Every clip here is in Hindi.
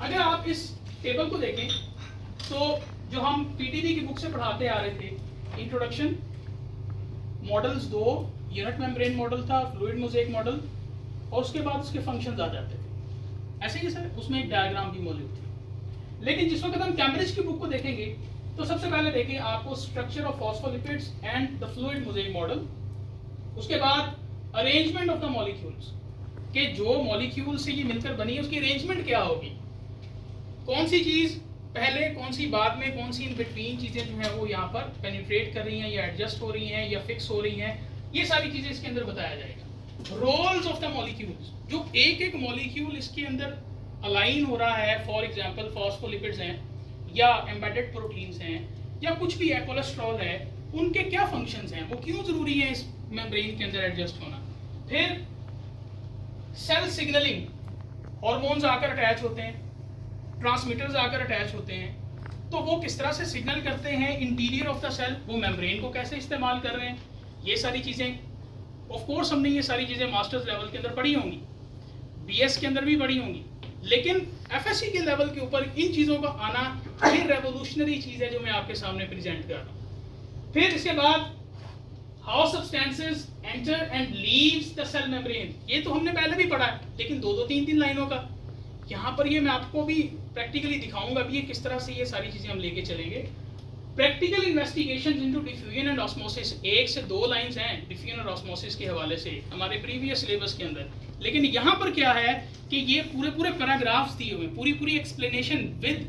अगर आप इस टेबल को देखें तो जो हम पीटीबी की बुक से पढ़ाते आ रहे थे, introduction, models 2, unit membrane model था, फ्लूइड मोज़ेक मॉडल, और उसके बाद उसके फंक्शंस आ जाते थे। ऐसे ही सर उसमें एक डायग्राम भी मौजूद थी। लेकिन जिस वक्त हम कैम्ब्रिज की बुक को देखेंगे तो सबसे पहले देखें आपको structure of phospholipids and the fluid mosaic model, उसके बाद अरेंजमेंट ऑफ द मॉलिक्यूल्स, कि जो मॉलिक्यूल से ये मिलकर बनी है उसकी अरेंजमेंट क्या होगी, कौन सी चीज़ पहले, कौन सी बाद में, कौन सी इन बिटवीन चीज़ें जो है वो यहाँ पर पेनिट्रेट कर रही हैं या एडजस्ट हो रही हैं या फिक्स हो रही हैं, ये सारी चीज़ें इसके अंदर बताया जाएगा। रोल्स ऑफ द मॉलिक्यूल्स, जो एक एक मॉलिक्यूल इसके अंदर अलाइन हो रहा है, फॉर एग्जांपल फॉस्फोलिपिड्स हैं या एम्बेडेड प्रोटीन्स हैं या कुछ भी है, कोलेस्ट्रॉल है, उनके क्या फंक्शंस हैं, वो क्यों ज़रूरी है इस मेम्ब्रेन के अंदर एडजस्ट होना। फिर सेल सिग्नलिंग, हार्मोन्स आकर अटैच होते हैं, ट्रांसमीटर्स आकर अटैच होते हैं, तो वो किस तरह से सिग्नल करते हैं इंटीरियर ऑफ द सेल, वो मेम्ब्रेन को कैसे इस्तेमाल कर रहे हैं, ये सारी चीज़ें ऑफ कोर्स हमने ये सारी चीज़ें मास्टर्स लेवल के अंदर पढ़ी होंगी, बीएस के अंदर भी पढ़ी होंगी, लेकिन एफएससी के लेवल के ऊपर इन चीज़ों का आना ये रेवोल्यूशनरी चीज़ है जो मैं आपके सामने प्रेजेंट कर रहा हूँ। फिर इसके बाद how substances enter and leaves the cell membrane, ये तो हमने पहले भी पढ़ा है, लेकिन 2-3 लाइनों का यहाँ पर ये मैं आपको भी प्रैक्टिकली दिखाऊंगा भी ये किस तरह से ये सारी चीज़ें हम लेके चलेंगे। Practical investigation into diffusion and osmosis, 1 से 2 लाइंस हैं डिफ्यूजन और ऑस्मोसिस के हवाले से हमारे प्रीवियस सिलेबस के अंदर, लेकिन यहाँ पर क्या है कि ये पूरे पैराग्राफ्स दिए हुए, पूरी एक्सप्लेनेशन विद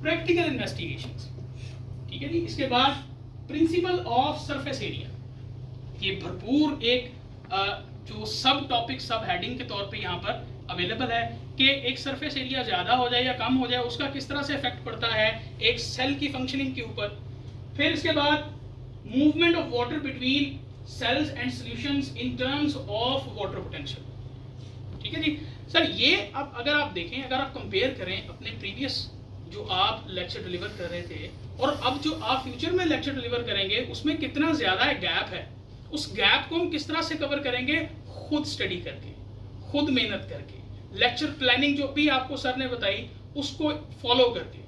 प्रैक्टिकल इन्वेस्टिगेशंस, ठीक है जी। इसके बाद प्रिंसिपल ऑफ सरफेस एरिया, ये भरपूर एक जो सब टॉपिक सब हेडिंग के तौर पे यहाँ पर अवेलेबल है कि एक सरफेस एरिया ज़्यादा हो जाए या कम हो जाए उसका किस तरह से इफेक्ट पड़ता है एक सेल की फंक्शनिंग के ऊपर। फिर इसके बाद movement of water between cells and solutions in terms of water potential, ठीक है जी सर। ये अब अगर आप देखें, अगर आप कंपेयर करें अपने प्रीवियस जो आप लेक्चर डिलीवर कर रहे थे और अब जो आप फ्यूचर में लेक्चर डिलीवर करेंगे उसमें कितना ज़्यादा गैप है, उस गैप को हम किस तरह से कवर करेंगे, खुद स्टडी करके, खुद मेहनत करके, लेक्चर प्लानिंग जो भी आपको सर ने बताई उसको फॉलो करके,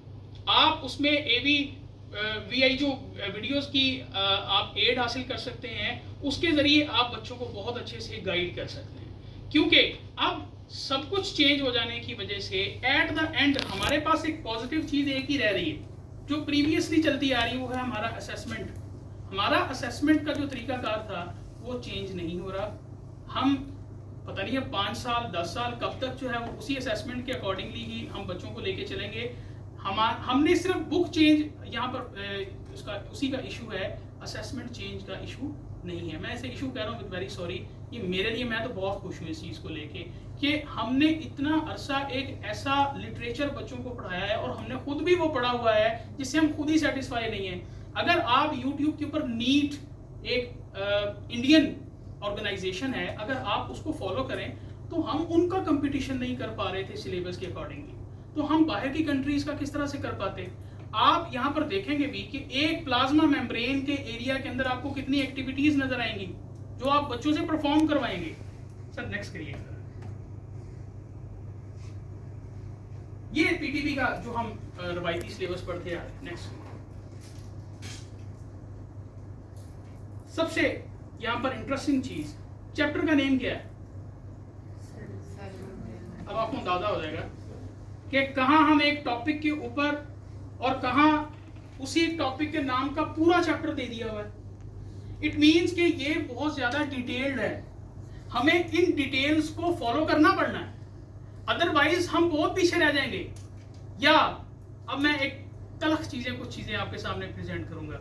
आप उसमें AVVI जो वीडियोस की आप एड हासिल कर सकते हैं, उसके ज़रिए आप बच्चों को बहुत अच्छे से गाइड कर सकते हैं। क्योंकि अब सब कुछ चेंज हो जाने की वजह से एट द एंड हमारे पास एक पॉजिटिव चीज़ एक ही रह रही है जो प्रीवियसली चलती आ रही है, वो है हमारा असेसमेंट। हमारा असेसमेंट का जो तरीकाकार था वो चेंज नहीं हो रहा। हम पता नहीं है 5 साल 10 साल कब तक जो है वो उसी असेसमेंट के अकॉर्डिंगली ही हम बच्चों को लेके चलेंगे। हमने सिर्फ बुक चेंज यहाँ पर उसका उसी का इशू है, असेसमेंट चेंज का इशू नहीं है। मैं ऐसे इशू कह रहा हूँ, विद वेरी सॉरी, ये मेरे लिए, मैं तो बहुत खुश हूँ इस चीज़ को लेके कि हमने इतना अरसा एक ऐसा लिटरेचर बच्चों को पढ़ाया है और हमने खुद भी वो पढ़ा हुआ है जिससे हम खुद ही सेटिस्फाई नहीं है। अगर आप YouTube के ऊपर नीट एक इंडियन ऑर्गेनाइजेशन है, अगर आप उसको फॉलो करें तो हम उनका कंपटीशन नहीं कर पा रहे थे सिलेबस के अकॉर्डिंगली, तो हम बाहर की कंट्रीज का किस तरह से कर पाते। आप यहाँ पर देखेंगे भी कि एक प्लाज्मा मेम्ब्रेन के एरिया के अंदर आपको कितनी एक्टिविटीज नजर आएंगी जो आप बच्चों से परफॉर्म करवाएंगे। सर नेक्स्ट करिए। ये पीटीबी का जो हम रवायती सिलेबस पढ़ते आ रहे। नेक्स्ट सबसे यहाँ पर इंटरेस्टिंग चीज, चैप्टर का नेम क्या है? अब आपको अंदाजा हो जाएगा कि कहाँ हम एक टॉपिक के ऊपर और कहाँ उसी टॉपिक के नाम का पूरा चैप्टर दे दिया हुआ है। इट मीन्स कि ये बहुत ज्यादा डिटेल्ड है, हमें इन डिटेल्स को फॉलो करना पड़ना है, अदरवाइज हम बहुत पीछे रह जाएंगे। या अब मैं एक तलख कुछ चीजें आपके सामने प्रेजेंट करूंगा।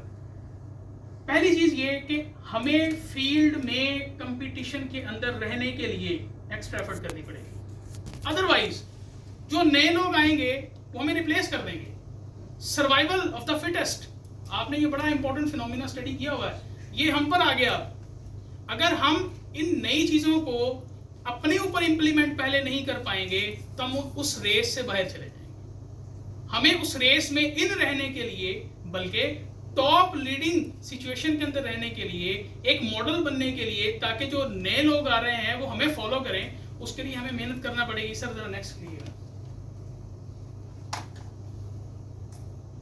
पहली चीज ये कि हमें फील्ड में कंपटीशन के अंदर रहने के लिए एक्स्ट्रा एफर्ट करनी पड़ेगी, अदरवाइज जो नए लोग आएंगे वो हमें रिप्लेस कर देंगे। सर्वाइवल ऑफ द फिटेस्ट, आपने ये बड़ा इंपॉर्टेंट फिनोमिना स्टडी किया हुआ है, ये हम पर आ गया। अगर हम इन नई चीजों को अपने ऊपर इंप्लीमेंट पहले नहीं कर पाएंगे तो हम उस रेस से बाहर चले जाएंगे। हमें उस रेस में इन रहने के लिए, बल्कि टॉप लीडिंग सिचुएशन के अंदर रहने के लिए, एक मॉडल बनने के लिए, ताकि जो नए लोग आ रहे हैं वो हमें फॉलो करें, उसके लिए हमें मेहनत करना पड़ेगी। सर जरा नेक्स्ट कीजिएगा।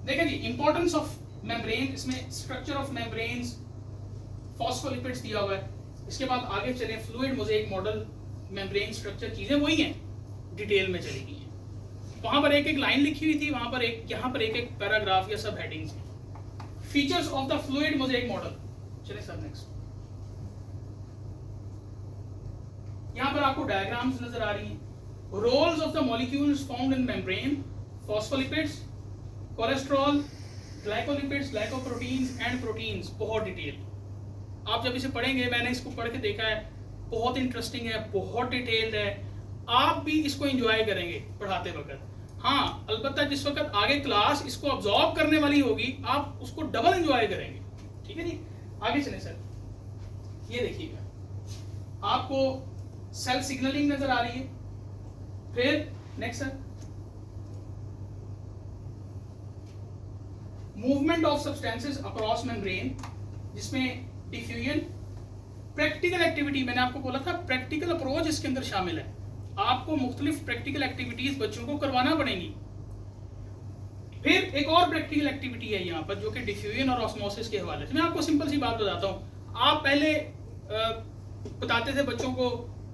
देखिए जी, इंपॉर्टेंस ऑफ मेम्ब्रेन, इसमें स्ट्रक्चर ऑफ मेम्ब्रेन्स, फॉस्फोलिपिड्स दिया हुआ है। इसके बाद आगे चले, fluid mosaic model, membrane structure, चीजें वही हैं, डिटेल में चली गई हैं। वहां पर एक एक लाइन लिखी हुई थी, वहां पर एक, यहाँ पर एक एक पैराग्राफ या सब हेडिंग्स हैं। Features of the fluid mosaic model, चलिए सर नेक्स्ट। यहाँ पर आपको डायग्राम्स नजर आ रही हैं। Roles of the molecules found in membrane, phospholipids, cholesterol, glycolipids, glycoproteins and proteins, बहुत डिटेल। आप जब इसे पढ़ेंगे, मैंने इसको पढ़ के देखा है, बहुत इंटरेस्टिंग है, बहुत डिटेल्ड है। आप भी इसको एंजॉय करेंगे पढ़ाते वक्त। हाँ, अलबत्ता जिस वक्त आगे क्लास इसको अब्जॉर्ब करने वाली होगी, आप उसको डबल एंजॉय करेंगे। ठीक है जी, आगे चले सर। ये देखिएगा, आपको सेल सिग्नलिंग नजर आ रही है। फिर next sir, movement of substances across membrane, जिसमें डिफ्यूजन, प्रैक्टिकल एक्टिविटी, मैंने आपको बोला था प्रैक्टिकल अप्रोच इसके अंदर शामिल है। आपको मुख्तलिफ प्रैक्टिकल एक्टिविटीज बच्चों को करवाना पड़ेंगी। फिर एक और प्रैक्टिकल एक्टिविटी है यहाँ पर, जो कि डिफ्यूजन और ऑस्मोसिस के हवाले से। मैं आपको सिंपल सी बात बताता हूँ। आप पहले बताते थे बच्चों को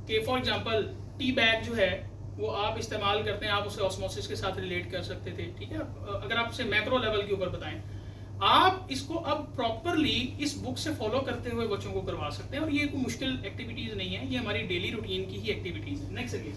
कि फॉर एग्जांपल टी बैग जो है वो आप इस्तेमाल करते हैं, आप उसे ऑस्मोसिस के साथ रिलेट कर सकते थे। ठीक है, अगर आप उसे मैक्रो लेवल के ऊपर बताएं, आप इसको अब प्रॉपरली इस बुक से फॉलो करते हुए बच्चों को करवा सकते हैं। और ये कोई मुश्किल एक्टिविटीज नहीं है, ये हमारी डेली रूटीन की ही एक्टिविटीज है। नेक्स्ट अगली।